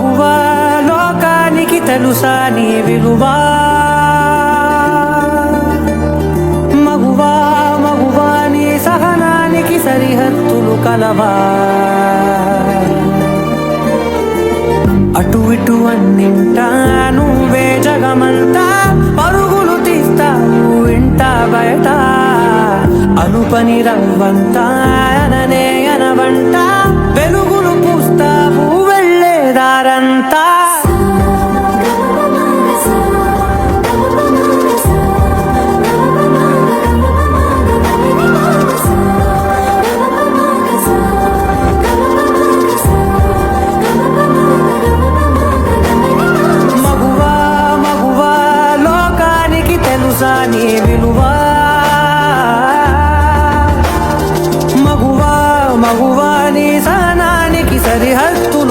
మగువా లోకానికి తెలుసా నీ విలువా మగువా మగువా నీ సహనానికి సరిహద్దులు కలవా అటు ఇటు అన్నింటా నువ్వే జగమంతా పరుగులు తీస్తావు ఇంట బయట అనుపని రవ్వంతా అననే అనవంట వెలుగులు పూస్తావు వెళ్ళేదారంతా నీ విలువా మగువా మగువా నీ సహనానికి సరిహద్దు